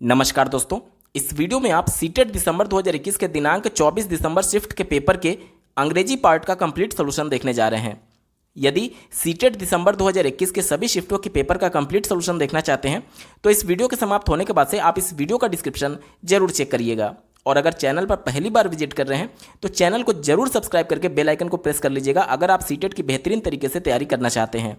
नमस्कार दोस्तों, इस वीडियो में आप सीटेट दिसंबर 2021 के दिनांक 24 दिसंबर शिफ्ट के पेपर के अंग्रेजी पार्ट का कंप्लीट सोल्यूशन देखने जा रहे हैं। यदि सीटेट दिसंबर 2021 के सभी शिफ्टों के पेपर का कंप्लीट सोल्यूशन देखना चाहते हैं तो इस वीडियो के समाप्त होने के बाद से आप इस वीडियो का डिस्क्रिप्शन जरूर चेक करिएगा। और अगर चैनल पर पहली बार विजिट कर रहे हैं तो चैनल को जरूर सब्सक्राइब करके बेल आइकन को प्रेस कर लीजिएगा अगर आप सीटेट की बेहतरीन तरीके से तैयारी करना चाहते हैं।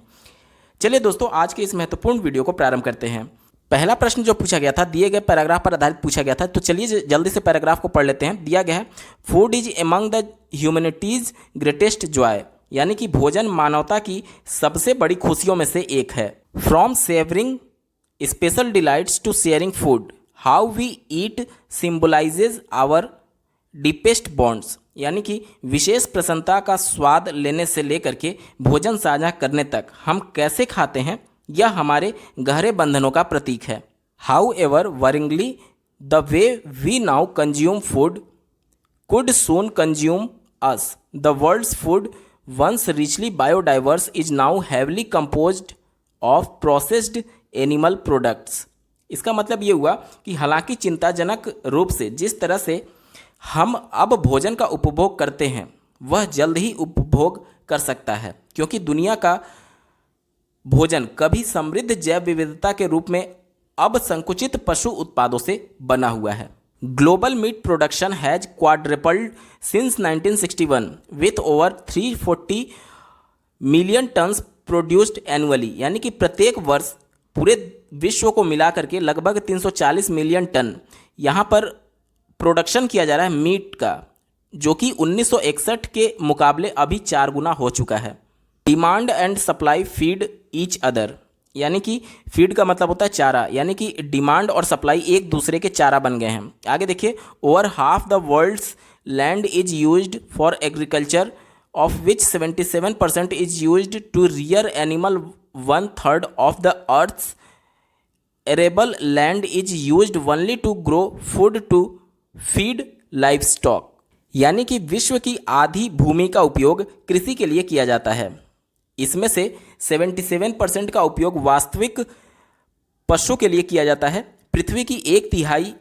चलिए दोस्तों, आज के इस महत्वपूर्ण वीडियो को प्रारंभ करते हैं। पहला प्रश्न जो पूछा गया था दिए गए पैराग्राफ पर आधारित पूछा गया था, तो चलिए जल्दी से पैराग्राफ को पढ़ लेते हैं। दिया गया है, food is among the humanities greatest Joy, यानी कि भोजन मानवता की सबसे बड़ी खुशियों में से एक है। From savouring special delights to sharing food, how we eat symbolises our deepest bonds, यानी कि विशेष प्रसन्नता का स्वाद लेने से लेकर के भोजन साझा करने तक हम कैसे खाते हैं, यह हमारे गहरे बंधनों का प्रतीक है। However worryingly the way we now consume food could soon consume us, the world's food once richly biodiverse is now heavily composed of processed animal products. इसका मतलब ये हुआ कि हालांकि चिंताजनक रूप से जिस तरह से हम अब भोजन का उपभोग करते हैं वह जल्द ही उपभोग कर सकता है, क्योंकि दुनिया का भोजन कभी समृद्ध जैव विविधता के रूप में अब संकुचित पशु उत्पादों से बना हुआ है। Global meat production has quadrupled since 1961 with over 340 million tons produced annually, यानी कि प्रत्येक वर्ष पूरे विश्व को मिला करके लगभग 340 मिलियन टन यहाँ पर प्रोडक्शन किया जा रहा है मीट का, जो कि 1961 के मुकाबले अभी 4 गुना हो चुका है। Demand and supply feed each other, यानी कि फीड का मतलब होता है चारा, यानी कि डिमांड और सप्लाई एक दूसरे के चारा बन गए हैं। आगे देखिए, over half the world's land is used for agriculture of which 77% is used to rear animal, 1/3 of the earth's arable land is used only to grow food to feed livestock, यानी कि विश्व की आधी भूमि का उपयोग कृषि के लिए किया जाता है। इसमें से 77% का उपयोग वास्तविक पशु के लिए किया जाता है। पृथ्वी की 1/3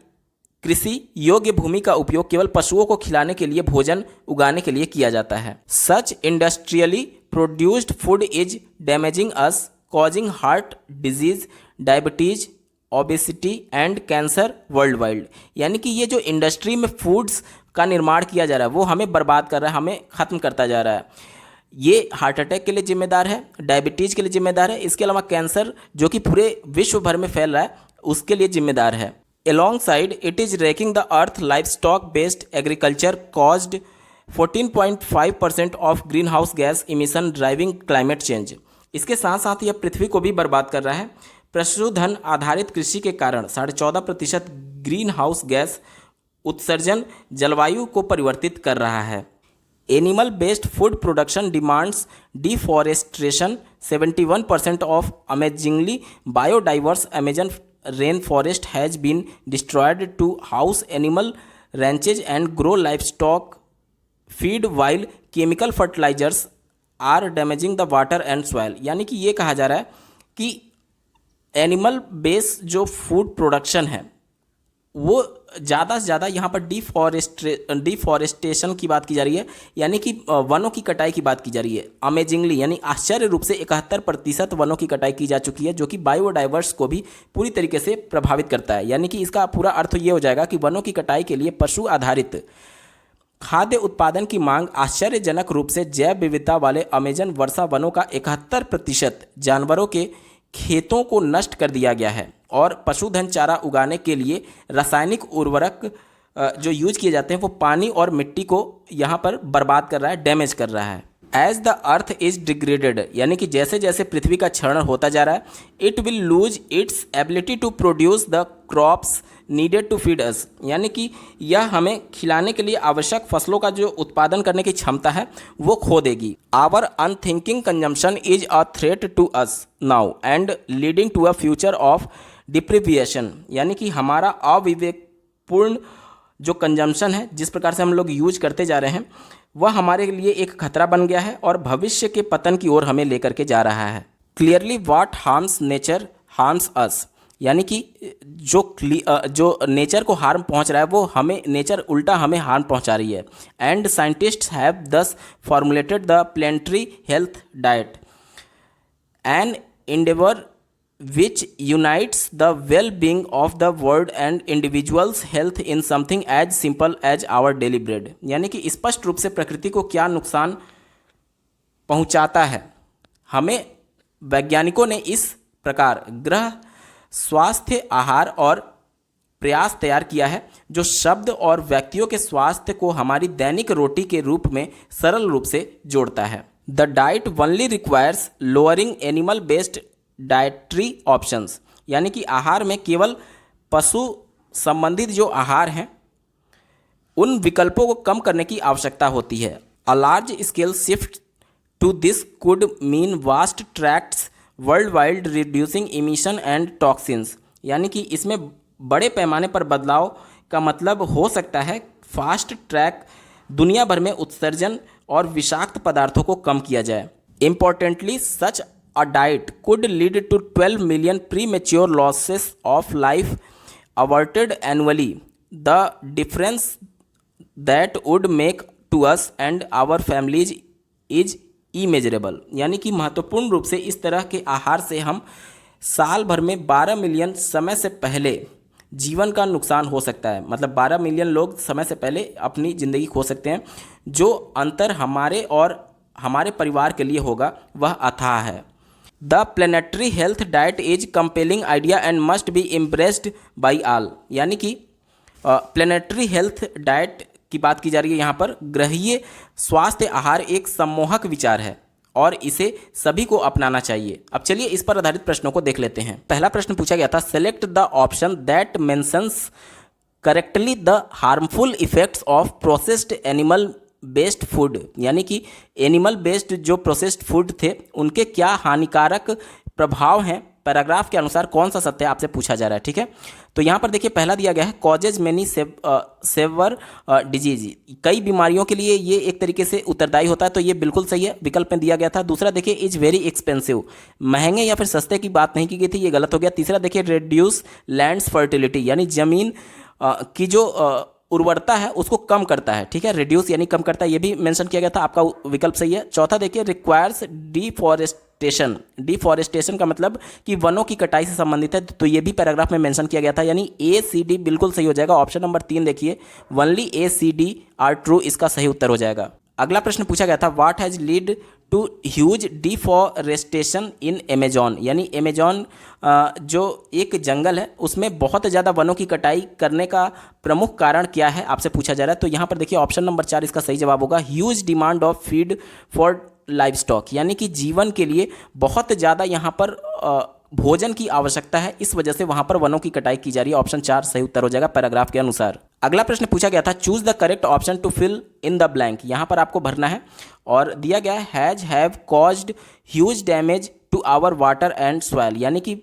कृषि योग्य भूमि का उपयोग केवल पशुओं को खिलाने के लिए, भोजन उगाने के लिए किया जाता है। Such industrially produced food is damaging us, causing heart disease, diabetes, obesity and cancer worldwide, यानी कि ये जो इंडस्ट्री में फूड्स का निर्माण किया जा रहा है वो हमें बर्बाद कर रहा है, हमें ख़त्म करता जा रहा है। ये हार्ट अटैक के लिए जिम्मेदार है, डायबिटीज़ के लिए जिम्मेदार है, इसके अलावा कैंसर जो कि पूरे विश्व भर में फैल रहा है उसके लिए जिम्मेदार है। Along side it is racking the earth life stock based agriculture caused 14.5% of green house gas emission driving climate change. इसके साथ साथ यह पृथ्वी को भी बर्बाद कर रहा है। पशुधन आधारित कृषि के कारण 14.5% ग्रीन हाउस गैस उत्सर्जन जलवायु को परिवर्तित कर रहा है। Animal based food production demands deforestation, 71% of amazingly biodiverse Amazon rainforest has been destroyed to house animal ranches and grow livestock feed while chemical fertilisers are damaging the water and soil, यानी कि ये कहा जा रहा है कि animal base जो food production है वो ज़्यादा से ज़्यादा यहाँ पर डिफॉरेस्टेशन की बात की जा रही है, यानी कि वनों की कटाई की बात की जा रही है। अमेजिंगली यानी आश्चर्य रूप से 71% वनों की कटाई की जा चुकी है, जो कि बायोडाइवर्स को भी पूरी तरीके से प्रभावित करता है। यानी कि इसका पूरा अर्थ ये हो जाएगा कि वनों की कटाई के लिए पशु आधारित खाद्य उत्पादन की मांग आश्चर्यजनक रूप से जैव विविधता वाले अमेजन वर्षा वनों का 71% जानवरों के खेतों को नष्ट कर दिया गया है, और पशुधन चारा उगाने के लिए रासायनिक उर्वरक जो यूज किए जाते हैं वो पानी और मिट्टी को यहाँ पर बर्बाद कर रहा है, डैमेज कर रहा है। As the earth is degraded, यानी कि जैसे जैसे पृथ्वी का क्षरण होता जा रहा है, it will lose its ability to produce the crops needed to feed us, यानी कि यह हमें खिलाने के लिए आवश्यक फसलों का जो उत्पादन करने की क्षमता है वो खो देगी। Our unthinking consumption is a threat to us now and leading to a future of deprivation, यानी कि हमारा अविवेकपूर्ण जो कंजम्पशन है, जिस प्रकार से हम लोग यूज करते जा रहे हैं, वह हमारे लिए एक खतरा बन गया है और भविष्य के पतन की ओर हमें लेकर के जा रहा है। Clearly what harms nature harms us, यानी कि जो नेचर को हार्म पहुंच रहा है वो हमें, नेचर उल्टा हमें हार्म पहुंचा रही है। And scientists have thus formulated the planetary health diet an endeavor which unites the well-being of the world and individuals' health in something as simple as our daily bread। यानी कि स्पष्ट रूप से प्रकृति को क्या नुकसान पहुंचाता है। हमें वैज्ञानिकों ने इस प्रकार ग्रह स्वास्थ्य आहार और प्रयास तैयार किया है जो शब्द और व्यक्तियों के स्वास्थ्य को हमारी दैनिक रोटी के रूप में सरल रूप से जोड़ता है। The diet only requires lowering animal based dietary options, यानी कि आहार में केवल पशु संबंधित जो आहार हैं उन विकल्पों को कम करने की आवश्यकता होती है। A large scale shift to this could mean vast tracts worldwide reducing emission and toxins, यानी कि इसमें बड़े पैमाने पर बदलाव का मतलब हो सकता है फास्ट ट्रैक दुनिया भर में उत्सर्जन और विषाक्त पदार्थों को कम किया जाए। Importantly such a diet could lead to 12 million premature losses of life averted annually. The difference that would make to us and our families is immeasurable, यानी कि महत्वपूर्ण रूप से इस तरह के आहार से हम साल भर में 12 मिलियन समय से पहले जीवन का नुकसान हो सकता है। मतलब 12 मिलियन लोग समय से पहले अपनी ज़िंदगी खो सकते हैं। जो अंतर हमारे और हमारे परिवार के लिए होगा वह अथाह है। The planetary health diet is compelling idea and must be embraced by all, यानी कि प्लेनेटरी हेल्थ डाइट की बात की जा रही है यहाँ पर। ग्रहीय स्वास्थ्य आहार एक सम्मोहक विचार है और इसे सभी को अपनाना चाहिए। अब चलिए इस पर आधारित प्रश्नों को देख लेते हैं। पहला प्रश्न पूछा गया था, select the option that mentions correctly the harmful effects of processed animal based food, यानी कि एनिमल बेस्ड जो प्रोसेस्ड फूड थे उनके क्या हानिकारक प्रभाव हैं, पैराग्राफ के अनुसार कौन सा सत्य आपसे पूछा जा रहा है। ठीक है, तो यहाँ पर देखिए पहला दिया गया है कॉजेज मेनी सेवर डिजीज, कई बीमारियों के लिए ये एक तरीके से उत्तरदायी होता है, तो ये बिल्कुल सही है, विकल्प में दिया गया था। दूसरा देखिए इज वेरी एक्सपेंसिव, महंगे या फिर सस्ते की बात नहीं की गई थी, ये गलत हो गया। तीसरा देखिए रिड्यूस लैंड्स फर्टिलिटी, यानी जमीन की जो उर्वरता है उसको कम करता है। ठीक है, रिड्यूस यानी कम करता है, ये भी मेंशन किया गया था, आपका विकल्प सही है। चौथा देखिए रिक्वायर्स डिफॉरेस्टेशन, डिफॉरेस्टेशन का मतलब कि वनों की कटाई से संबंधित है, तो ये भी पैराग्राफ में मेंशन किया गया था, यानी ए सी डी बिल्कुल सही हो जाएगा। ऑप्शन नंबर 3 देखिए ओनली ए सी डी आर ट्रू, इसका सही उत्तर हो जाएगा। अगला प्रश्न पूछा गया था what has lead to huge deforestation in Amazon, यानी अमेजॉन जो एक जंगल है उसमें बहुत ज़्यादा वनों की कटाई करने का प्रमुख कारण क्या है आपसे पूछा जा रहा है। तो यहाँ पर देखिए ऑप्शन नंबर 4 इसका सही जवाब होगा, huge demand of feed for live stock, यानी कि जीवन के लिए बहुत ज़्यादा यहाँ पर भोजन की आवश्यकता है, इस वजह से वहां पर वनों की कटाई की जा रही है। ऑप्शन 4 सही उत्तर हो जाएगा पैराग्राफ के अनुसार। अगला प्रश्न पूछा गया था choose the correct option to fill in the blank, यहां पर आपको भरना है और दिया गया है has have caused huge damage to our water and soil, यानी कि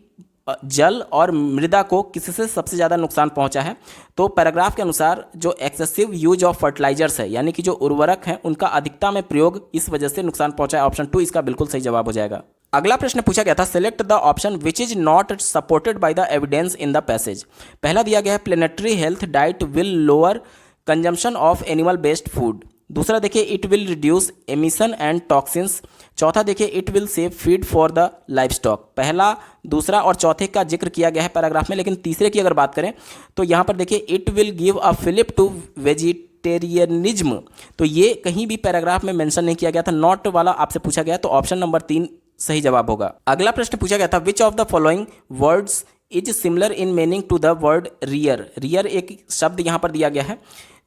जल और मृदा को किससे सबसे ज़्यादा नुकसान पहुंचा है। तो पैराग्राफ के अनुसार जो एक्सेसिव यूज ऑफ फर्टिलाइजर्स है, यानी कि जो उर्वरक हैं उनका अधिकता में प्रयोग इस वजह से नुकसान पहुंचा है। ऑप्शन 2 इसका बिल्कुल सही जवाब हो जाएगा। अगला प्रश्न पूछा गया था select the option which is not supported by the evidence in the passage. पहला दिया गया है planetary health diet will lower consumption of animal based food. दूसरा देखिए it will reduce emission and toxins. चौथा देखिए it will save feed for the life stock. पहला, दूसरा और चौथे का जिक्र किया गया है पैराग्राफ में, लेकिन तीसरे की अगर बात करें तो यहाँ पर देखिए it will give a fillip to vegetarianism, तो ये कहीं भी पैराग्राफ में मेंशन नहीं किया गया था, नॉट वाला आपसे पूछा गया, तो ऑप्शन नंबर 3 सही जवाब होगा। अगला प्रश्न पूछा गया था which of the following words is similar in meaning to the word rear. Rear एक शब्द यहाँ पर दिया गया है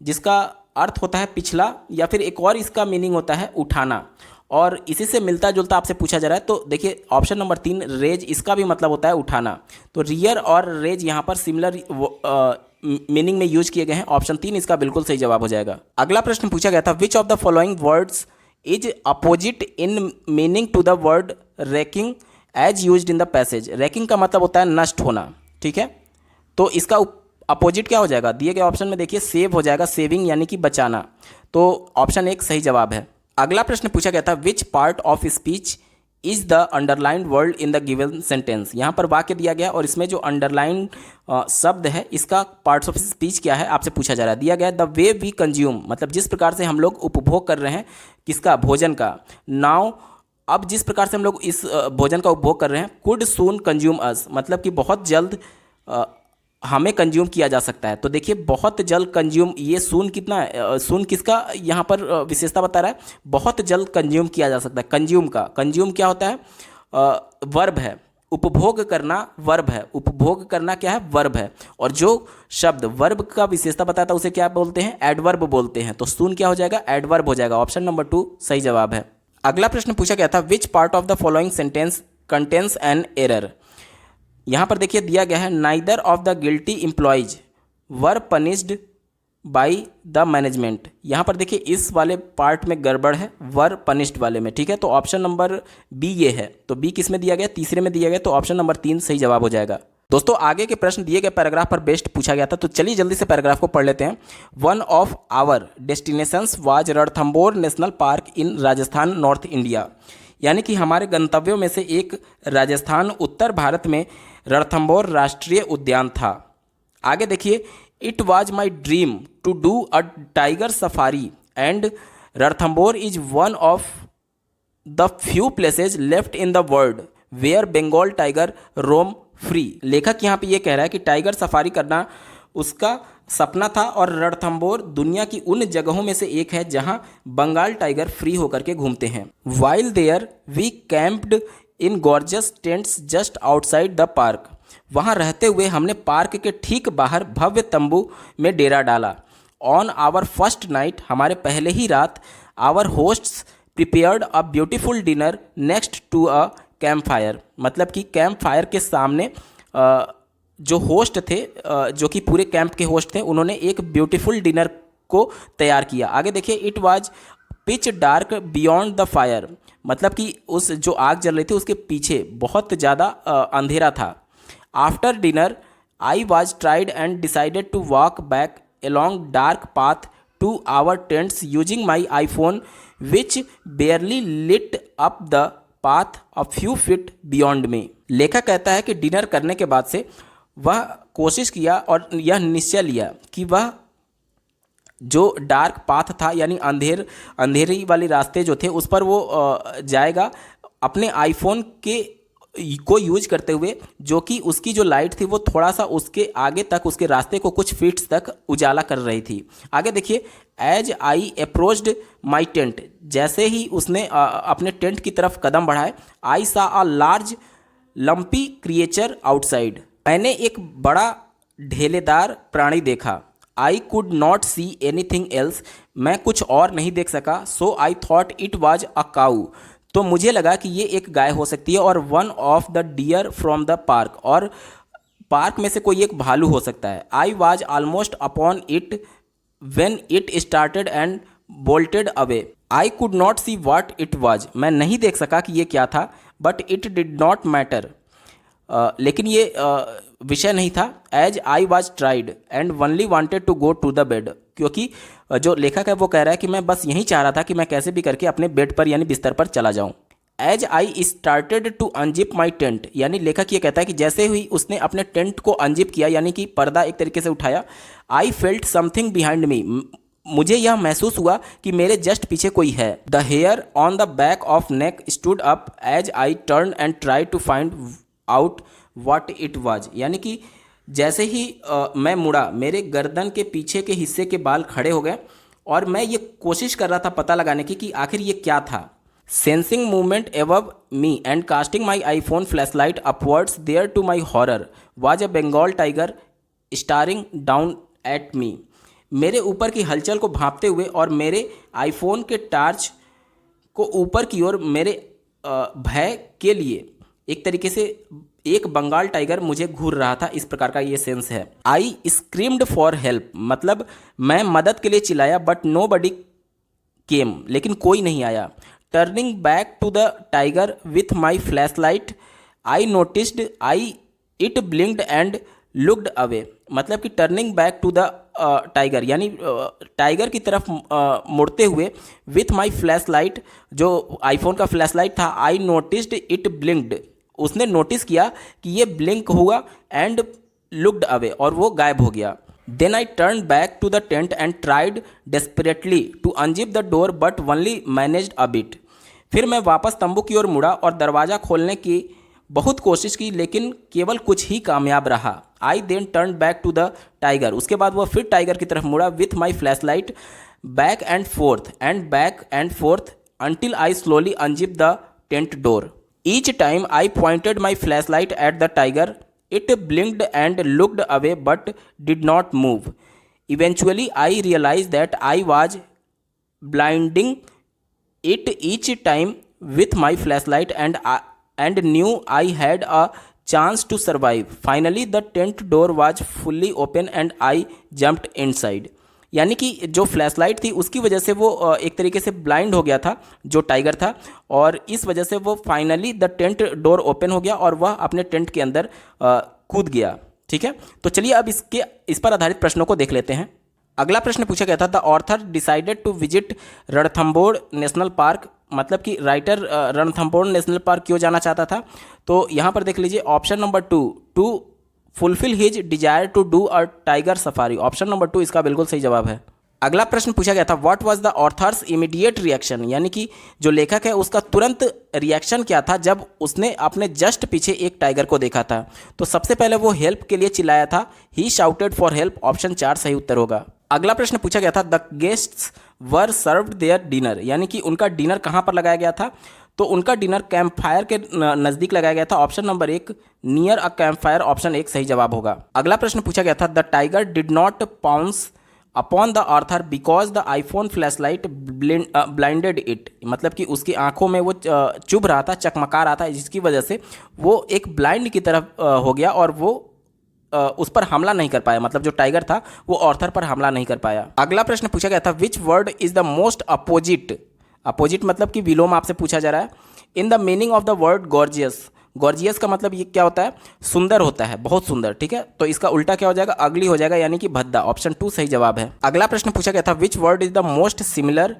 जिसका अर्थ होता है पिछला, या फिर एक और इसका मीनिंग होता है उठाना, और इसी से मिलता जुलता आपसे पूछा जा रहा है। तो देखिए ऑप्शन नंबर 3 रेज, इसका भी मतलब होता है उठाना, तो रियर और रेज यहाँ पर सिमिलर मीनिंग में यूज किए गए हैं। ऑप्शन 3 इसका बिल्कुल सही जवाब हो जाएगा। अगला प्रश्न पूछा गया था which of the following words is opposite in meaning to the word racking as used in the passage. Racking का मतलब होता है नष्ट होना, ठीक है, तो इसका अपोजिट क्या हो जाएगा, दिए गए ऑप्शन में देखिए सेव हो जाएगा, सेविंग यानी कि बचाना, तो ऑप्शन 1 सही जवाब है। अगला प्रश्न पूछा गया था which part of speech is the underlined word in the given sentence. यहाँ पर वाक्य दिया गया और इसमें जो अंडरलाइन शब्द है इसका पार्ट्स ऑफ स्पीच क्या है आपसे पूछा जा रहा है। दिया गया है द वे वी कंज्यूम, मतलब जिस प्रकार से हम लोग उपभोग कर रहे हैं किसका, भोजन का। नाउ, अब जिस प्रकार से हम लोग इस भोजन का उपभोग कर रहे हैं, कुड सून कंज्यूम अस, मतलब कि बहुत जल्द हमें कंज्यूम किया जा सकता है। तो देखिए बहुत जल्द कंज्यूम, ये सून कितना है, सून किसका यहाँ पर विशेषता बता रहा है, बहुत जल्द कंज्यूम किया जा सकता है। कंज्यूम का, कंज्यूम क्या होता है, वर्ब है। उपभोग करना वर्ब है, उपभोग करना क्या है, वर्ब है। और जो शब्द वर्ब का विशेषता बताता है उसे क्या बोलते हैं, एडवर्ब बोलते हैं। तो सून क्या हो जाएगा, एडवर्ब हो जाएगा। ऑप्शन नंबर 2 सही जवाब है। अगला प्रश्न पूछा गया था, which part of the following sentence contains an error. यहाँ पर देखिए दिया गया है neither of the guilty employees were punished by the management. यहाँ पर देखिए इस वाले पार्ट में गड़बड़ है, वर पनिश्ड वाले में, ठीक है। तो ऑप्शन नंबर बी ये है। तो बी किस में दिया गया, तीसरे में दिया गया। तो ऑप्शन नंबर 3 सही जवाब हो जाएगा। दोस्तों आगे के प्रश्न दिए गए पैराग्राफ पर बेस्ड पूछा गया था, तो चलिए जल्दी से पैराग्राफ को पढ़ लेते हैं। One of our destinations was Ranthambore National Park in Rajasthan north India. यानी कि हमारे गंतव्यों में से एक राजस्थान उत्तर भारत में रणथंभौर राष्ट्रीय उद्यान था। आगे देखिए, it was my dream to do a tiger safari and Ranthambore is one of the few places left in the world where Bengal tiger roam free. लेखक यहाँ पे ये कह रहा है कि टाइगर सफारी करना उसका सपना था और रणथंभौर दुनिया की उन जगहों में से एक है जहां बंगाल टाइगर फ्री होकर के घूमते हैं। While there we camped in gorgeous tents just outside the park. वहां रहते हुए हमने पार्क के ठीक बाहर भव्य तंबू में डेरा डाला। ऑन आवर फर्स्ट नाइट, हमारे पहले ही रात, our hosts prepared a beautiful dinner next to a camp fire. मतलब कि कैंप फायर के सामने जो होस्ट थे, जो कि पूरे कैंप के होस्ट थे, उन्होंने एक ब्यूटीफुल डिनर को तैयार किया। आगे देखिए, it was pitch dark beyond the fire. मतलब कि उस जो आग जल रही थी उसके पीछे बहुत ज़्यादा अंधेरा था। After dinner I was tired and decided to walk back along dark path to our tents using my iPhone which barely lit up the path a few feet beyond me। लेखक कहता है कि डिनर करने के बाद से वह कोशिश किया और यह निश्चय लिया कि वह जो डार्क पाथ था यानी अंधेरी वाले रास्ते जो थे उस पर वो जाएगा अपने आईफोन को यूज करते हुए, जो कि उसकी जो लाइट थी वो थोड़ा सा उसके आगे तक, उसके रास्ते को कुछ फीट्स तक उजाला कर रही थी। आगे देखिए, as I approached my tent, जैसे ही उसने अपने टेंट की तरफ कदम बढ़ाए, I saw a large lumpy creature outside, मैंने एक बड़ा ढेलेदार प्राणी देखा। I could not see anything else, मैं कुछ और नहीं देख सका। So I thought it was a cow, तो मुझे लगा कि ये एक गाय हो सकती है। और one of the deer from the park, और पार्क में से कोई एक भालू हो सकता है। I was almost upon it when it started and bolted away. I could not see what it was, मैं नहीं देख सका कि ये क्या था। But it did not matter, लेकिन ये विषय नहीं था। As I was tired and only wanted to go to the bed, क्योंकि जो लेखक है वो कह रहा है कि मैं बस यही चाह रहा था कि मैं कैसे भी करके अपने बेड पर यानी बिस्तर पर चला जाऊं। As I started to unzip my tent, यानी लेखक ये कहता है कि जैसे ही उसने अपने टेंट को अनजिप किया यानी कि पर्दा एक तरीके से उठाया, I felt something behind me, मुझे यह महसूस हुआ कि मेरे जस्ट पीछे कोई है। The hair on the back of neck stood up as I turn and try to find out what it was, यानी कि जैसे ही मैं मुड़ा, मेरे गर्दन के पीछे के हिस्से के बाल खड़े हो गए और मैं ये कोशिश कर रहा था पता लगाने की कि आखिर ये क्या था। Sensing movement above me and casting my iPhone flashlight upwards, there to my horror was a Bengal tiger staring down at me, मेरे ऊपर की हलचल को भांपते हुए और मेरे आईफोन के टार्च को ऊपर की ओर मेरे भय के लिए एक तरीके से एक बंगाल टाइगर मुझे घूर रहा था। इस प्रकार का ये सेंस है। आई स्क्रीम्ड फॉर हेल्प, मतलब मैं मदद के लिए चिल्लाया, बट नो बडी केम, लेकिन कोई नहीं आया। Turning back to the tiger with my flashlight I noticed I it blinked and looked away, मतलब कि turning back to the tiger, यानी टाइगर की तरफ मुड़ते हुए, विथ माई फ्लैश लाइट, जो आईफोन का फ्लैश लाइट था, आई नोटिस्ड इट ब्लिंक्ड, उसने नोटिस किया कि ये ब्लिंक हुआ, एंड लुक्ड अवे, और वो गायब हो गया। Then I turn back to the tent and tried desperately to unzip the door but only managed a bit, फिर मैं वापस तंबू की ओर मुड़ा और दरवाज़ा खोलने की बहुत कोशिश की, लेकिन केवल कुछ ही कामयाब रहा। I then turn back to the tiger, उसके बाद वह फिर टाइगर की तरफ मुड़ा, with my flashlight back and forth until I slowly unzipped the tent door. Each time I pointed my flashlight at the tiger, it blinked and looked away but did not move. Eventually, I realized that I was blinding it each time with my flashlight and knew I had a chance to survive. Finally, the tent door was fully open and I jumped inside. यानी कि जो flashlight थी उसकी वजह से वो एक तरीके से ब्लाइंड हो गया था जो टाइगर था, और इस वजह से वो finally the tent door open हो गया और वह अपने टेंट के अंदर कूद गया। ठीक है, तो चलिए अब इस पर आधारित प्रश्नों को देख लेते हैं। अगला प्रश्न पूछा गया था, the author decided to visit Ranthambore National Park, मतलब कि राइटर रणथंबोर नेशनल पार्क क्यों जाना चाहता था। तो यहाँ पर देख लीजिए option number 2, to fulfil his desire to do a tiger safari, option number 2 इसका बिल्कुल सही जवाब है। अगला प्रश्न पूछा गया था, what was the author's immediate reaction, यानी कि जो लेखक है उसका तुरंत रिएक्शन क्या था जब उसने अपने जस्ट पीछे एक टाइगर को देखा था। तो सबसे पहले वो हेल्प के लिए चिल्लाया था, he shouted for help, option 4 सही उत्तर होगा। अगला प्रश्न पूछा गया था, the guests were served their dinner, यानी कि उनका डिनर कहाँ पर लगाया गया था। तो उनका डिनर कैंप फायर के नज़दीक लगाया गया था, option number 1 near a camp fire, option 1 सही जवाब होगा। अगला प्रश्न पूछा गया था, the tiger did not pounce upon the Arthur because the iPhone flash light blinded it, मतलब कि उसकी आंखों में वो चुभ रहा था, चकमका रहा था, जिसकी वजह से वो एक ब्लाइंड की तरफ हो गया और वो उस पर हमला नहीं कर पाया, मतलब जो टाइगर था वो आर्थर पर हमला नहीं कर पाया। अगला प्रश्न पूछा गया था, which word is the most opposite मतलब कि विलोम आपसे पूछा जा रहा है, in the meaning of the word gorgeous. Gorgeous का मतलब ये क्या होता है, सुंदर होता है, बहुत सुंदर। ठीक है, तो इसका उल्टा क्या हो जाएगा, अगली हो जाएगा, यानी कि भद्दा, ऑप्शन 2 सही जवाब है। अगला प्रश्न पूछा गया था, which word is the most similar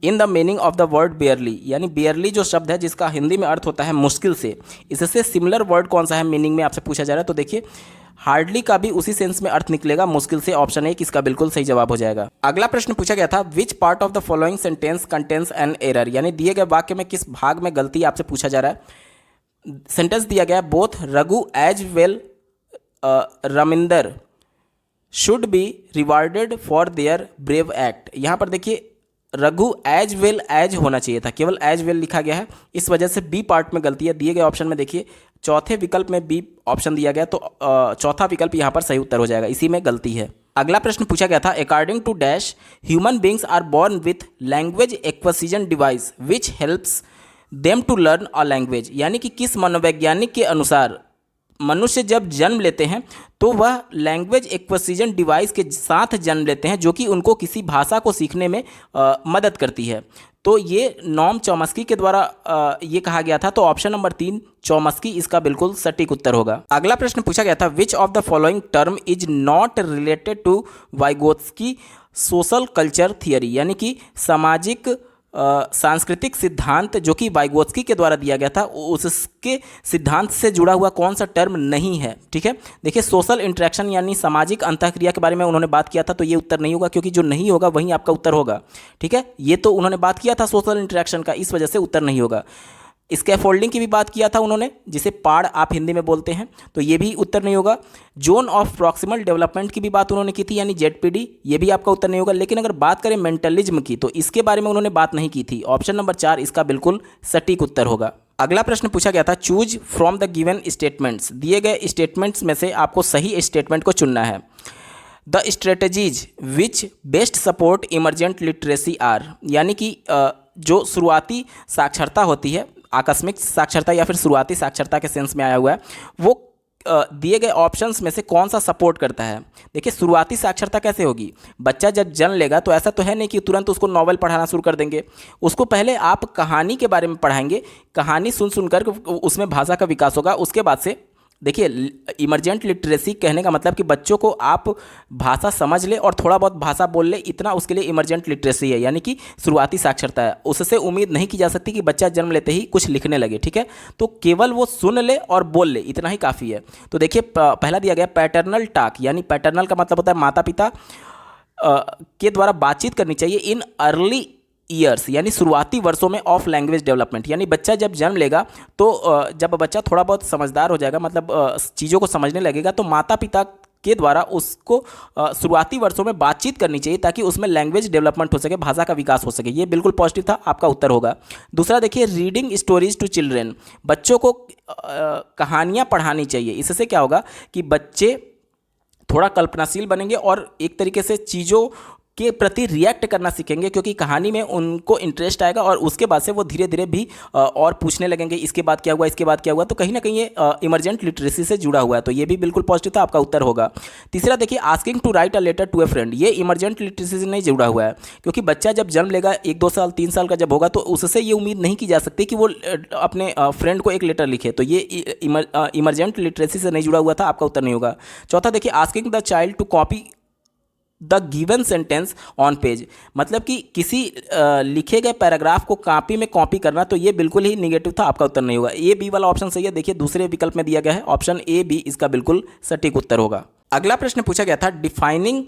in the meaning of the word बेयरली, यानी बेयरली जो शब्द है जिसका हिंदी में अर्थ होता है मुश्किल से, इससे सिमिलर वर्ड कौन सा है मीनिंग में आपसे पूछा जा रहा है। तो देखिए हार्डली का भी उसी सेंस में अर्थ निकलेगा, मुश्किल से, ऑप्शन 1 इसका बिल्कुल सही जवाब हो जाएगा। अगला प्रश्न पूछा गया था, which part of the following sentence contains an error, यानी दिए गए वाक्य में किस भाग में गलती आपसे पूछा जा रहा है। सेंटेंस दिया गया, both Raghu as well Raminder should be rewarded for their brave act. यहाँ पर देखिए रघु एज वेल एज होना चाहिए था, केवल एज वेल लिखा गया है, इस वजह से बी पार्ट में गलती है। दिए गए ऑप्शन में देखिए चौथे विकल्प में बी ऑप्शन दिया गया, तो चौथा विकल्प यहाँ पर सही उत्तर हो जाएगा, इसी में गलती है। अगला प्रश्न पूछा गया था, according to dash human beings are born with language acquisition device which helps them to learn a language, यानी कि किस मनोवैज्ञानिक के अनुसार मनुष्य जब जन्म लेते हैं तो वह लैंग्वेज एक्विजिशन डिवाइस के साथ जन्म लेते हैं जो कि उनको किसी भाषा को सीखने में मदद करती है। तो ये नॉम चॉम्स्की के द्वारा ये कहा गया था, तो ऑप्शन नंबर 3 चॉम्स्की इसका बिल्कुल सटीक उत्तर होगा। अगला प्रश्न पूछा गया था, which of the following term is not related to Vygotsky social culture theory, यानी कि सामाजिक सांस्कृतिक सिद्धांत जो कि वाइगोत्स्की के द्वारा दिया गया था, उसके सिद्धांत से जुड़ा हुआ कौन सा टर्म नहीं है। ठीक है, देखिए सोशल इंटरेक्शन यानी सामाजिक अंतःक्रिया के बारे में उन्होंने बात किया था, तो ये उत्तर नहीं होगा, क्योंकि जो नहीं होगा वहीं आपका उत्तर होगा। ठीक है, ये तो उन्होंने बात किया था सोशल इंटरेक्शन का, इस वजह से उत्तर नहीं होगा। स्कैफोल्डिंग की भी बात किया था उन्होंने, जिसे पाड़ आप हिंदी में बोलते हैं, तो ये भी उत्तर नहीं होगा। जोन ऑफ प्रॉक्सिमल डेवलपमेंट की भी बात उन्होंने की थी, यानी जेडपीडी, ये भी आपका उत्तर नहीं होगा। लेकिन अगर बात करें मेंटलिज्म की, तो इसके बारे में उन्होंने बात नहीं की थी, ऑप्शन नंबर 4 इसका बिल्कुल सटीक उत्तर होगा। अगला प्रश्न पूछा गया था, choose from the given statements, दिए गए स्टेटमेंट्स में से आपको सही स्टेटमेंट को चुनना है। The strategies which best support emergent literacy are, यानी कि जो शुरुआती साक्षरता होती है, आकस्मिक साक्षरता या फिर शुरुआती साक्षरता के सेंस में आया हुआ है, वो दिए गए ऑप्शंस में से कौन सा सपोर्ट करता है। देखिए शुरुआती साक्षरता कैसे होगी, बच्चा जब जन्म लेगा तो ऐसा तो है नहीं कि तुरंत उसको नॉवल पढ़ाना शुरू कर देंगे, उसको पहले आप कहानी के बारे में पढ़ाएंगे, कहानी सुन सुनकर उसमें भाषा का विकास होगा, उसके बाद से देखिए, इमरजेंट लिटरेसी कहने का मतलब कि बच्चों को आप भाषा समझ ले और थोड़ा बहुत भाषा बोल ले, इतना उसके लिए इमरजेंट लिटरेसी है, यानी कि शुरुआती साक्षरता है। उससे उम्मीद नहीं की जा सकती कि बच्चा जन्म लेते ही कुछ लिखने लगे, ठीक है। तो केवल वो सुन ले और बोल ले, इतना ही काफ़ी है। तो देखिए, पहला दिया गया पैटर्नल टाक, यानी पैटर्नल का मतलब होता है माता पिता के द्वारा बातचीत करनी चाहिए इन अर्ली ईयर्स, यानी शुरुआती वर्षों में ऑफ लैंग्वेज डेवलपमेंट, यानी बच्चा जब जन्म लेगा तो जब बच्चा थोड़ा बहुत समझदार हो जाएगा, मतलब चीज़ों को समझने लगेगा, तो माता पिता के द्वारा उसको शुरुआती वर्षों में बातचीत करनी चाहिए ताकि उसमें लैंग्वेज डेवलपमेंट हो सके, भाषा का विकास हो सके। ये बिल्कुल पॉजिटिव था, आपका उत्तर होगा। दूसरा देखिए, रीडिंग स्टोरीज टू चिल्ड्रेन, बच्चों को कहानियाँ पढ़ानी चाहिए। इससे क्या होगा कि बच्चे थोड़ा कल्पनाशील बनेंगे और एक तरीके से चीज़ों के प्रति रिएक्ट करना सीखेंगे, क्योंकि कहानी में उनको इंटरेस्ट आएगा और उसके बाद से वो धीरे धीरे भी और पूछने लगेंगे इसके बाद क्या हुआ, इसके बाद क्या हुआ। तो कहीं ना कहीं ये इमरजेंट लिटरेसी से जुड़ा हुआ है, तो ये भी बिल्कुल पॉजिटिव था, आपका उत्तर होगा। तीसरा देखिए, asking to write a letter to a friend, ये इमरजेंट लिटरेसी से नहीं जुड़ा हुआ है, क्योंकि बच्चा जब जन्म लेगा 1-2 साल 3 साल का जब होगा तो उससे ये उम्मीद नहीं की जा सकती कि वो अपने फ्रेंड को एक लेटर लिखे, तो ये इमरजेंट लिटरेसी से नहीं जुड़ा हुआ था, आपका उत्तर नहीं होगा। चौथा देखिए, asking the child to copy the given sentence on page, मतलब कि किसी लिखे गए पैराग्राफ को कॉपी में कॉपी करना, तो ये बिल्कुल ही निगेटिव था, आपका उत्तर नहीं होगा। ए बी वाला ऑप्शन सही है। देखिए, दूसरे विकल्प में दिया गया है ऑप्शन ए बी, इसका बिल्कुल सटीक उत्तर होगा। अगला प्रश्न पूछा गया था, defining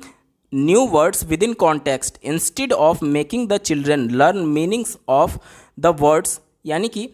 new words with in context instead of making the children learn meanings of the words, यानी कि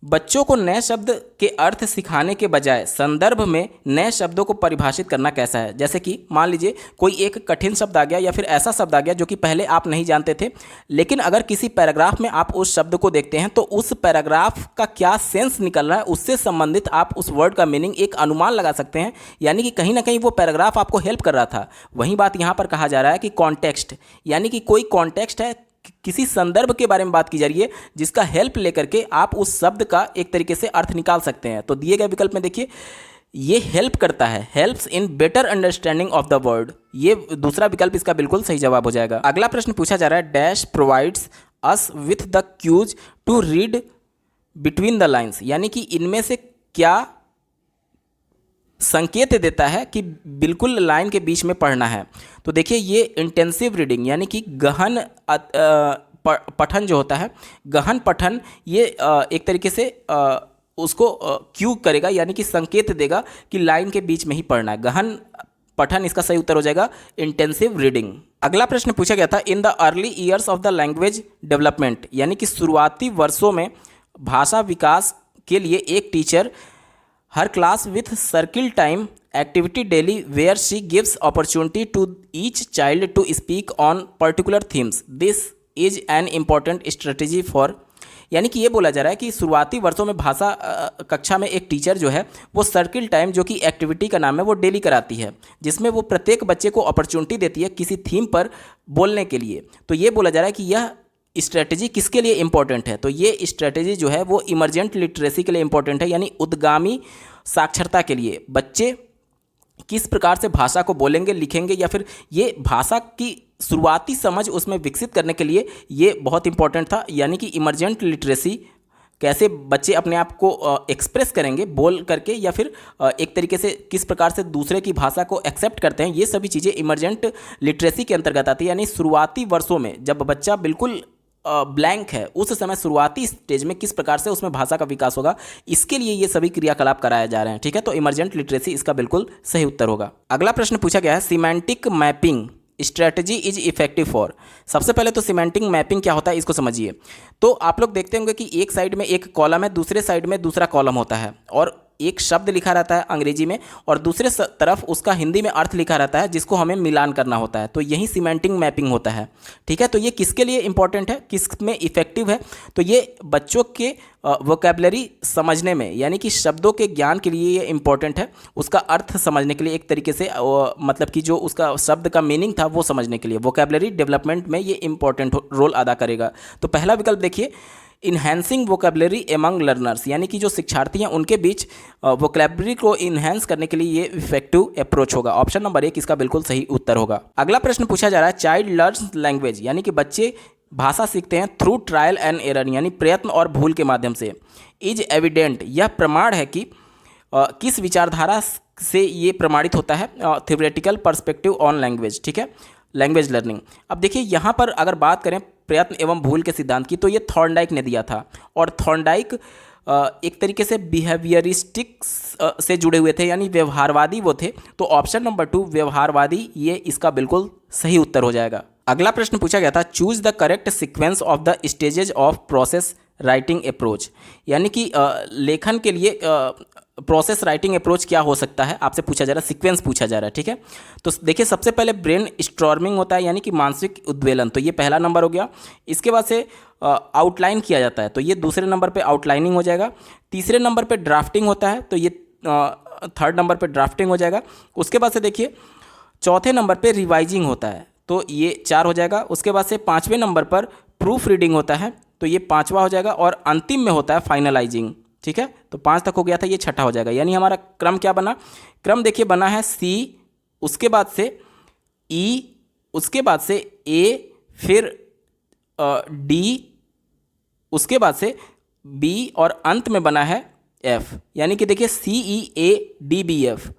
बच्चों को नए शब्द के अर्थ सिखाने के बजाय संदर्भ में नए शब्दों को परिभाषित करना कैसा है। जैसे कि मान लीजिए कोई एक कठिन शब्द आ गया या फिर ऐसा शब्द आ गया जो कि पहले आप नहीं जानते थे, लेकिन अगर किसी पैराग्राफ में आप उस शब्द को देखते हैं तो उस पैराग्राफ का क्या सेंस निकल रहा है, उससे संबंधित आप उस वर्ड का मीनिंग एक अनुमान लगा सकते हैं, यानी कि कहीं ना कहीं वो पैराग्राफ आपको हेल्प कर रहा था। वही बात यहाँ पर कहा जा रहा है कि कॉन्टेक्स्ट, यानी कि कोई कॉन्टेक्स्ट है, किसी संदर्भ के बारे में बात की जा रही है जिसका हेल्प लेकर के आप उस शब्द का एक तरीके से अर्थ निकाल सकते हैं। तो दिए गए विकल्प में देखिए, ये हेल्प करता है, helps in better understanding of the word, ये दूसरा विकल्प इसका बिल्कुल सही जवाब हो जाएगा। अगला प्रश्न पूछा जा रहा है, dash provides us with the cues to read between the lines, यानी कि इनमें से क्या संकेत देता है कि बिल्कुल लाइन के बीच में पढ़ना है। तो देखिए, ये इंटेंसिव रीडिंग, यानी कि गहन पठन जो होता है, गहन पठन, ये एक तरीके से उसको क्यू करेगा, यानी कि संकेत देगा कि लाइन के बीच में ही पढ़ना है। गहन पठन, इसका सही उत्तर हो जाएगा इंटेंसिव रीडिंग। अगला प्रश्न पूछा गया था, in the early years of the language development, यानी कि शुरुआती वर्षों में भाषा विकास के लिए एक टीचर हर class with circle time activity daily where she gives opportunity to each child to speak on particular themes, this is an important strategy for, यानी कि ये बोला जा रहा है कि शुरुआती वर्षों में भाषा कक्षा में एक टीचर जो है वो सर्किल टाइम, जो कि एक्टिविटी का नाम है, वो डेली कराती है, जिसमें वो प्रत्येक बच्चे को अपॉर्चुनिटी देती है किसी थीम पर बोलने के लिए। तो ये बोला जा रहा है कि यह स्ट्रेटजी किसके लिए इंपॉर्टेंट है, तो ये स्ट्रेटजी जो है वो इमरजेंट लिटरेसी के लिए इंपॉर्टेंट है, यानी उद्गामी साक्षरता के लिए। बच्चे किस प्रकार से भाषा को बोलेंगे, लिखेंगे, या फिर ये भाषा की शुरुआती समझ उसमें विकसित करने के लिए ये बहुत इंपॉर्टेंट था, यानी कि इमरजेंट लिटरेसी, कैसे बच्चे अपने आप को एक्सप्रेस करेंगे बोल करके, या फिर एक तरीके से किस प्रकार से दूसरे की भाषा को एक्सेप्ट करते हैं, ये सभी चीज़ें इमरजेंट लिटरेसी के अंतर्गत आती है। यानी शुरुआती वर्षों में जब बच्चा बिल्कुल ब्लैंक है, उस समय शुरुआती स्टेज में किस प्रकार से उसमें भाषा का विकास होगा, इसके लिए ये सभी क्रियाकलाप कराए जा रहे हैं, ठीक है। तो इमरजेंट लिटरेसी इसका बिल्कुल सही उत्तर होगा। अगला प्रश्न पूछा गया है, semantic mapping strategy is effective for. सबसे पहले तो सिमेंटिक मैपिंग क्या होता है इसको समझिए। तो आप लोग देखते होंगे कि एक साइड में एक कॉलम है, दूसरे साइड में दूसरा कॉलम होता है, और एक शब्द लिखा रहता है अंग्रेजी में और दूसरे तरफ उसका हिंदी में अर्थ लिखा रहता है, जिसको हमें मिलान करना होता है। तो यही सिमेंटिक मैपिंग होता है, ठीक है। तो ये किसके लिए इंपॉर्टेंट है, किस में इफेक्टिव है, तो ये बच्चों के वोकैबुलरी समझने में, यानी कि शब्दों के ज्ञान के लिए ये इंपॉर्टेंट है, उसका अर्थ समझने के लिए, एक तरीके से मतलब कि जो उसका शब्द का मीनिंग था वो समझने के लिए वोकैबुलरी डेवलपमेंट में ये इंपॉर्टेंट रोल अदा करेगा। तो पहला विकल्प देखिए, इन्हेंसिंग वोकैबुलरी एमंग लर्नर्स, यानी कि जो शिक्षार्थी हैं उनके बीच वोकैबुलरी को इन्हेंस करने के लिए ये इफेक्टिव अप्रोच होगा। ऑप्शन नंबर 1 इसका बिल्कुल सही उत्तर होगा। अगला प्रश्न पूछा जा रहा है, चाइल्ड लर्न्स लैंग्वेज, यानी कि बच्चे भाषा सीखते हैं थ्रू ट्रायल एंड एरर, यानी प्रयत्न और भूल के माध्यम से। इज एविडेंट, यह प्रमाण है कि किस विचारधारा से ये प्रमाणित होता है? थ्योरेटिकल पर्सपेक्टिव ऑन लैंग्वेज, ठीक है, लैंग्वेज लर्निंग। अब देखिए यहाँ पर अगर बात करें प्रयत्न एवं भूल के सिद्धांत की, तो ये थॉर्नडाइक ने दिया था, और थॉर्नडाइक एक तरीके से बिहेवियरिस्टिक्स से जुड़े हुए थे, यानी व्यवहारवादी वो थे। तो ऑप्शन नंबर 2 व्यवहारवादी, ये इसका बिल्कुल सही उत्तर हो जाएगा। अगला प्रश्न पूछा गया था, choose the correct sequence of the stages of process writing approach, यानी कि लेखन के लिए प्रोसेस राइटिंग अप्रोच क्या हो सकता है, आपसे पूछा जा रहा है, सीक्वेंस पूछा जा रहा है, ठीक है। तो देखिए सबसे पहले ब्रेन स्टॉर्मिंग होता है, यानी कि मानसिक उद्वेलन, तो ये पहला नंबर हो गया। इसके बाद से आउटलाइन किया जाता है, तो ये दूसरे नंबर पे आउटलाइनिंग हो जाएगा। तीसरे नंबर पे ड्राफ्टिंग होता है, तो ये थर्ड नंबर पे ड्राफ्टिंग हो जाएगा। उसके बाद से देखिए चौथे नंबर पे रिवाइजिंग होता है, तो ये 4 हो जाएगा। उसके बाद से 5वें नंबर पर प्रूफ रीडिंग होता है, तो ये 5वां हो जाएगा। और अंतिम में होता है फाइनलाइजिंग, ठीक है। तो 5 तक हो गया था, ये छठा हो जाएगा। यानी हमारा क्रम क्या बना? क्रम देखिए बना है C, उसके बाद से E, उसके बाद से A, फिर D, उसके बाद से B, और अंत में बना है F। यानी कि देखिए CEADBF,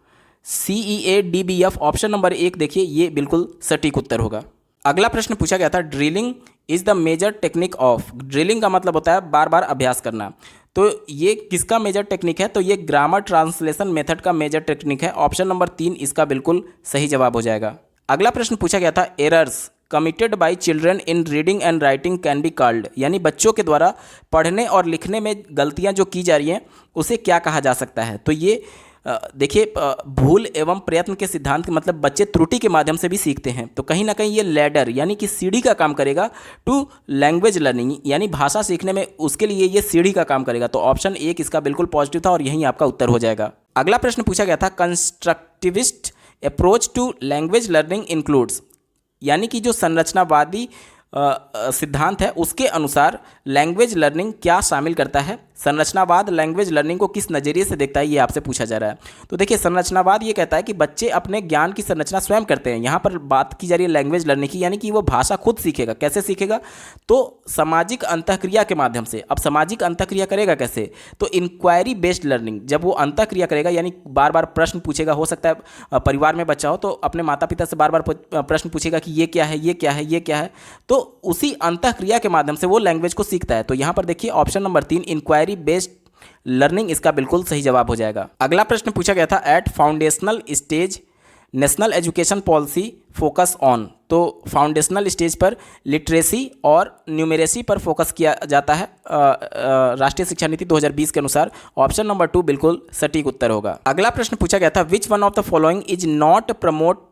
CEADBF ऑप्शन नंबर 1 देखिए ये बिल्कुल सटीक उत्तर होगा। अगला प्रश्न पूछा गया था, drilling is the major technique of, drilling का मतलब होता है बार बार अभ्यास करना, तो ये किसका मेजर टेक्निक है? तो ये ग्रामर ट्रांसलेशन मेथड का मेजर टेक्निक है। ऑप्शन नंबर 3 इसका बिल्कुल सही जवाब हो जाएगा। अगला प्रश्न पूछा गया था, errors committed by children in reading and writing can be called, यानी बच्चों के द्वारा पढ़ने और लिखने में गलतियां जो की जा रही हैं उसे क्या कहा जा सकता है? तो ये देखिए भूल एवं प्रयत्न के सिद्धांत के मतलब बच्चे त्रुटि के माध्यम से भी सीखते हैं, तो कहीं ना कहीं ये लैडर यानी कि सीढ़ी का काम करेगा टू लैंग्वेज लर्निंग, यानी भाषा सीखने में उसके लिए ये सीढ़ी का काम करेगा। तो ऑप्शन 1 इसका बिल्कुल पॉजिटिव था और यही आपका उत्तर हो जाएगा। अगला प्रश्न पूछा गया था, constructivist approach to language learning includes, यानी कि जो संरचनावादी सिद्धांत है उसके अनुसार लैंग्वेज लर्निंग क्या शामिल करता है? संरचनावाद लैंग्वेज लर्निंग को किस नज़रिए से देखता है, ये आपसे पूछा जा रहा है। तो देखिए संरचनावाद ये कहता है कि बच्चे अपने ज्ञान की संरचना स्वयं करते हैं। यहाँ पर बात की जा रही है लैंग्वेज लर्निंग की, यानी कि वो भाषा खुद सीखेगा। कैसे सीखेगा? तो सामाजिक अंतःक्रिया के माध्यम से। अब सामाजिक अंतःक्रिया करेगा कैसे? तो इंक्वायरी बेस्ड लर्निंग, जब वो अंतःक्रिया करेगा यानी बार बार प्रश्न पूछेगा, हो सकता है परिवार में बच्चा हो तो अपने माता पिता से बार बार प्रश्न पूछेगा कि ये क्या है, ये क्या है, ये क्या है, तो उसी अंतःक्रिया के माध्यम से वो लैंग्वेज को सीखता है। तो यहाँ पर देखिए option number 3 inquiry based learning इसका बिल्कुल सही जवाब हो जाएगा। अगला प्रश्न पूछा गया था, at foundational stage National Education Policy focus on, तो फाउंडेशनल स्टेज पर लिटरेसी और न्यूमेरेसी पर फोकस किया जाता है राष्ट्रीय शिक्षा नीति 2020 के अनुसार। ऑप्शन नंबर 2 बिल्कुल सटीक उत्तर होगा। अगला प्रश्न पूछा गया था, which one of the following is not promote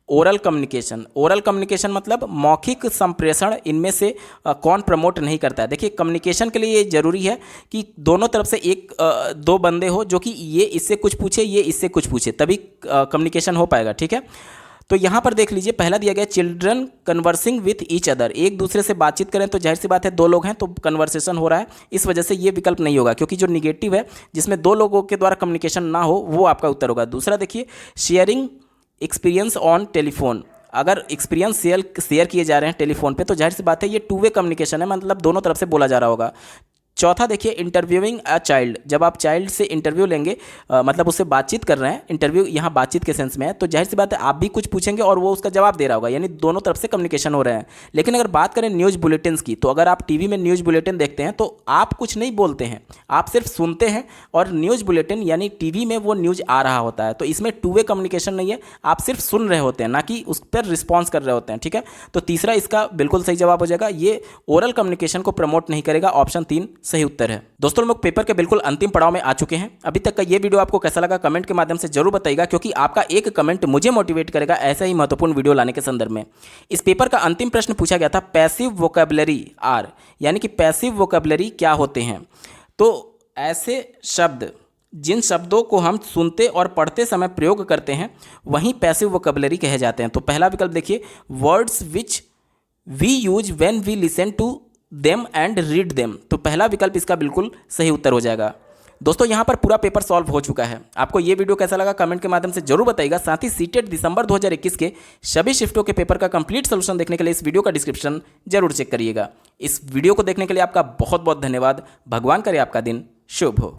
oral communication. Oral communication मतलब मौखिक संप्रेषण, इनमें से कौन प्रमोट नहीं करता है? देखिए कम्युनिकेशन के लिए ये जरूरी है कि दोनों तरफ से दो बंदे हो जो कि ये इससे कुछ पूछे, ये इससे कुछ पूछे, तभी कम्युनिकेशन हो पाएगा, ठीक है। तो यहाँ पर देख लीजिए पहला दिया गया children conversing with each other, एक दूसरे से बातचीत करें, तो जाहिर सी बात है 2 लोग हैं तो कन्वर्सेशन हो रहा है, इस वजह से ये विकल्प नहीं होगा, क्योंकि जो निगेटिव है जिसमें 2 लोगों के द्वारा कम्युनिकेशन ना हो वो आपका उत्तर होगा। दूसरा देखिए शेयरिंग एक्सपीरियंस ऑन टेलीफोन, अगर एक्सपीरियंस शेयर किए जा रहे हैं टेलीफोन पे तो जाहिर सी बात है ये 2 वे कम्युनिकेशन है, मतलब दोनों तरफ से बोला जा रहा होगा। चौथा देखिए इंटरव्यूइंग अ चाइल्ड, जब आप चाइल्ड से इंटरव्यू लेंगे मतलब उससे बातचीत कर रहे हैं, इंटरव्यू यहाँ बातचीत के सेंस में है, तो जाहिर सी बात है आप भी कुछ पूछेंगे और वो उसका जवाब दे रहा होगा, यानी दोनों तरफ से कम्युनिकेशन हो रहे हैं। लेकिन अगर बात करें न्यूज़ बुलेटिन की, तो अगर आप टीवी में न्यूज़ बुलेटिन देखते हैं तो आप कुछ नहीं बोलते हैं, आप सिर्फ सुनते हैं, और न्यूज़ बुलेटिन यानी टीवी में वो न्यूज़ आ रहा होता है, तो इसमें 2 वे कम्युनिकेशन नहीं है, आप सिर्फ सुन रहे होते हैं ना कि उस पर रिस्पॉन्स कर रहे होते हैं, ठीक है। तो तीसरा इसका बिल्कुल सही जवाब हो जाएगा, ये ओरल कम्युनिकेशन को प्रमोट नहीं करेगा। ऑप्शन 3 सही उत्तर है। दोस्तों लोग पेपर के बिल्कुल अंतिम पड़ाव में आ चुके हैं। अभी तक का ये वीडियो आपको कैसा लगा कमेंट के माध्यम से जरूर बताइएगा, क्योंकि आपका एक कमेंट मुझे मोटिवेट करेगा ऐसा ही महत्वपूर्ण वीडियो लाने के संदर्भ में। इस पेपर का अंतिम प्रश्न पूछा गया था, पैसिव वोकैबुलरी आर, यानी कि पैसिव वोकैबुलरी क्या होते हैं? तो ऐसे शब्द जिन शब्दों को हम सुनते और पढ़ते समय प्रयोग करते हैं वहीं पैसिव वोकैबुलरी कहे जाते हैं। तो पहला विकल्प देखिए, words which we use when we listen to them and read them, तो पहला विकल्प इसका बिल्कुल सही उत्तर हो जाएगा। दोस्तों यहाँ पर पूरा पेपर सॉल्व हो चुका है। आपको ये वीडियो कैसा लगा कमेंट के माध्यम से जरूर बताइएगा। साथ ही सीटेट दिसंबर 2021 के सभी शिफ्टों के पेपर का कंप्लीट सोल्यूशन देखने के लिए इस वीडियो का डिस्क्रिप्शन जरूर चेक करिएगा। इस वीडियो को देखने के लिए आपका बहुत बहुत धन्यवाद। भगवान करे आपका दिन शुभ हो।